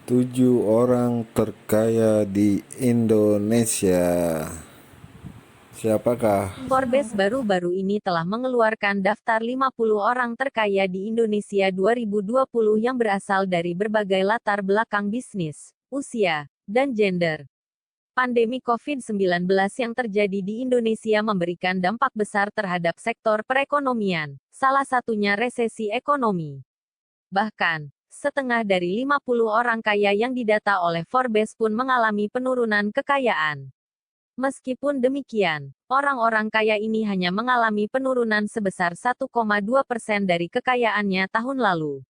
7 orang terkaya di Indonesia. Siapakah? Forbes baru-baru ini telah mengeluarkan daftar 50 orang terkaya di Indonesia 2020 yang berasal dari berbagai latar belakang bisnis, usia, dan gender. Pandemi COVID-19 yang terjadi di Indonesia memberikan dampak besar terhadap sektor perekonomian, salah satunya resesi ekonomi. Bahkan, setengah dari 50 orang kaya yang didata oleh Forbes pun mengalami penurunan kekayaan. Meskipun demikian, orang-orang kaya ini hanya mengalami penurunan sebesar 1,2% dari kekayaannya tahun lalu.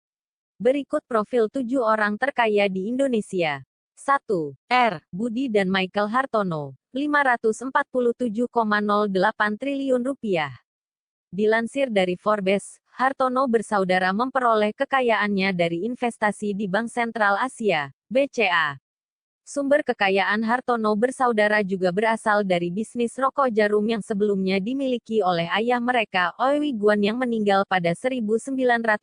Berikut profil 7 orang terkaya di Indonesia. 1. R. Budi dan Michael Hartono, 547,08 triliun rupiah. Dilansir dari Forbes, Hartono bersaudara memperoleh kekayaannya dari investasi di Bank Sentral Asia, BCA. Sumber kekayaan Hartono bersaudara juga berasal dari bisnis rokok jarum yang sebelumnya dimiliki oleh ayah mereka, Oi Wiguan yang meninggal pada 1963.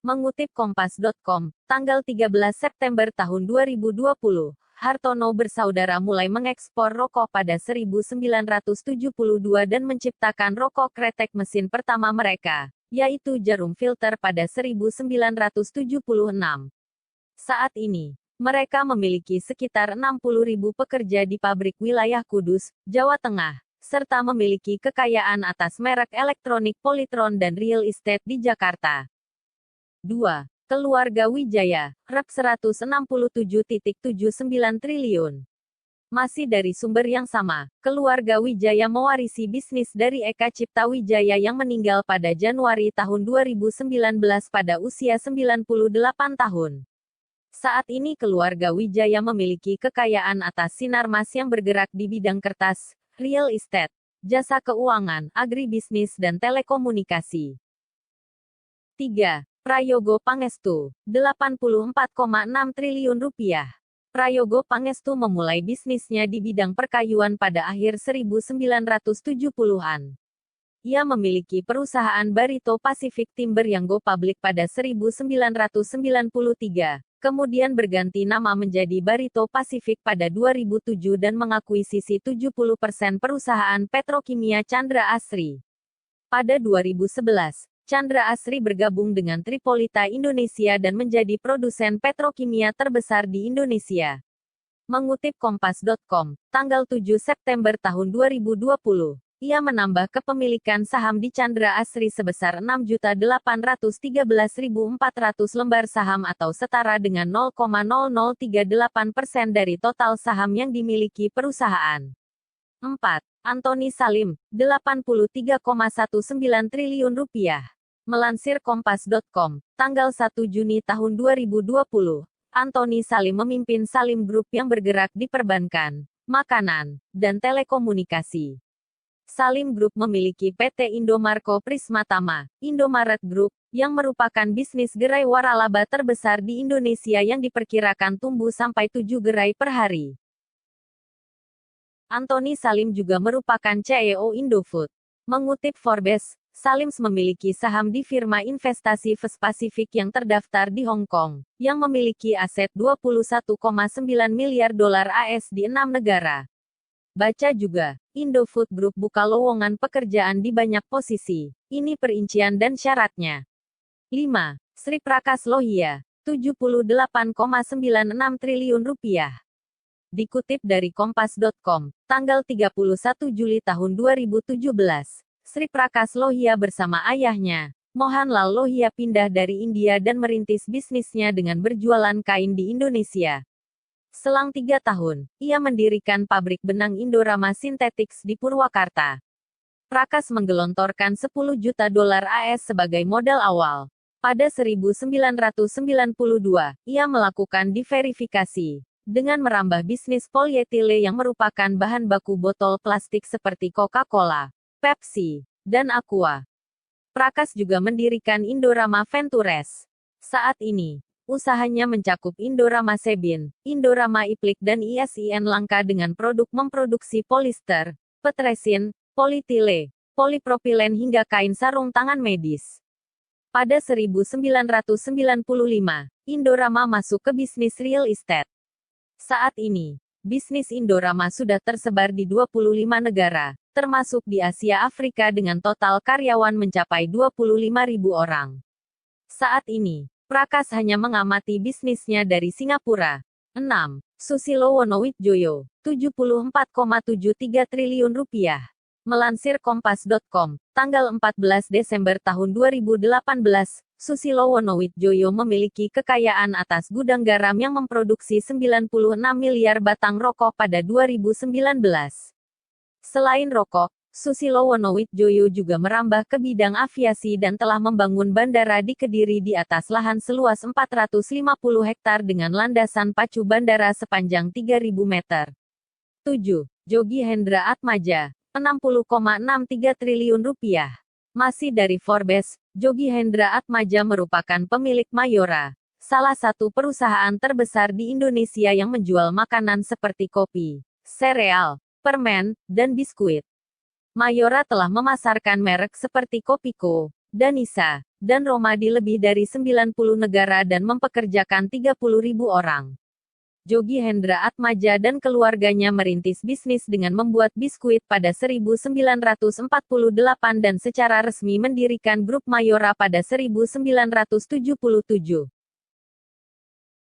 Mengutip Kompas.com, tanggal 13 September tahun 2020, Hartono bersaudara mulai mengekspor rokok pada 1972 dan menciptakan rokok kretek mesin pertama mereka, yaitu jarum filter pada 1976. Saat ini, mereka memiliki sekitar 60.000 pekerja di pabrik wilayah Kudus, Jawa Tengah, serta memiliki kekayaan atas merek elektronik Polytron dan real estate di Jakarta. 2. Keluarga Wijaya, Rp 167,79 triliun. Masih dari sumber yang sama, keluarga Wijaya mewarisi bisnis dari Eka Cipta Wijaya yang meninggal pada Januari tahun 2019 pada usia 98 tahun. Saat ini keluarga Wijaya memiliki kekayaan atas Sinarmas yang bergerak di bidang kertas, real estate, jasa keuangan, agribisnis dan telekomunikasi. 3. Prayogo Pangestu, 84,6 triliun rupiah. Prayogo Pangestu memulai bisnisnya di bidang perkayuan pada akhir 1970-an. Ia memiliki perusahaan Barito Pacific Timber yang go public pada 1993. Kemudian berganti nama menjadi Barito Pacific pada 2007 dan mengakuisisi 70% perusahaan petrokimia Chandra Asri. Pada 2011, Chandra Asri bergabung dengan Tripolita Indonesia dan menjadi produsen petrokimia terbesar di Indonesia. Mengutip Kompas.com, tanggal 7 September tahun 2020. Ia menambah kepemilikan saham di Chandra Asri sebesar 6.813.400 lembar saham atau setara dengan 0,0038% dari total saham yang dimiliki perusahaan. 4. Antoni Salim, 83,19 triliun rupiah. Melansir Kompas.com, tanggal 1 Juni tahun 2020, Antoni Salim memimpin Salim Group yang bergerak di perbankan, makanan, dan telekomunikasi. Salim Group memiliki PT Indomarko Prismatama, Indomaret Group, yang merupakan bisnis gerai waralaba terbesar di Indonesia yang diperkirakan tumbuh sampai 7 gerai per hari. Antoni Salim juga merupakan CEO Indofood. Mengutip Forbes, Salim memiliki saham di firma investasi First Pacific yang terdaftar di Hong Kong, yang memiliki aset 21,9 miliar dolar AS di 6 negara. Baca juga, Indofood Group buka lowongan pekerjaan di banyak posisi. Ini perincian dan syaratnya. 5. Sri Prakas Lohia, 78,96 triliun rupiah. Dikutip dari Kompas.com, tanggal 31 Juli tahun 2017, Sri Prakas Lohia bersama ayahnya, Mohanlal Lohia pindah dari India dan merintis bisnisnya dengan berjualan kain di Indonesia. Selang 3 tahun, ia mendirikan pabrik benang Indorama Synthetics di Purwakarta. Prakas menggelontorkan 10 juta dolar AS sebagai modal awal. Pada 1992, ia melakukan diverifikasi dengan merambah bisnis polyetile yang merupakan bahan baku botol plastik seperti Coca-Cola, Pepsi, dan Aqua. Prakas juga mendirikan Indorama Ventures. Saat ini, usahanya mencakup Indorama Sebin, Indorama Iplik dan ISIN Langka dengan produk memproduksi polister, petresin, politile, polipropilen hingga kain sarung tangan medis. Pada 1995, Indorama masuk ke bisnis real estate. Saat ini, bisnis Indorama sudah tersebar di 25 negara, termasuk di Asia Afrika dengan total karyawan mencapai 25.000 orang. Saat ini, Prakas hanya mengamati bisnisnya dari Singapura. 6. Susilo Wonowitjoyo, 74,73 triliun rupiah. Melansir Kompas.com, tanggal 14 Desember tahun 2018, Susilo Wonowitjoyo memiliki kekayaan atas gudang garam yang memproduksi 96 miliar batang rokok pada 2019. Selain rokok, Susilo Wonowitjoyo juga merambah ke bidang aviasi dan telah membangun bandara di Kediri di atas lahan seluas 450 hektar dengan landasan pacu bandara sepanjang 3.000 meter. 7. Jogi Hendra Atmaja, 60,63 triliun rupiah. Masih dari Forbes, Jogi Hendra Atmaja merupakan pemilik Mayora, salah satu perusahaan terbesar di Indonesia yang menjual makanan seperti kopi, sereal, permen, dan biskuit. Mayora telah memasarkan merek seperti Kopiko, Danisa, dan Roma di lebih dari 90 negara dan mempekerjakan 30.000 orang. Jogi Hendra Atmaja dan keluarganya merintis bisnis dengan membuat biskuit pada 1948 dan secara resmi mendirikan grup Mayora pada 1977.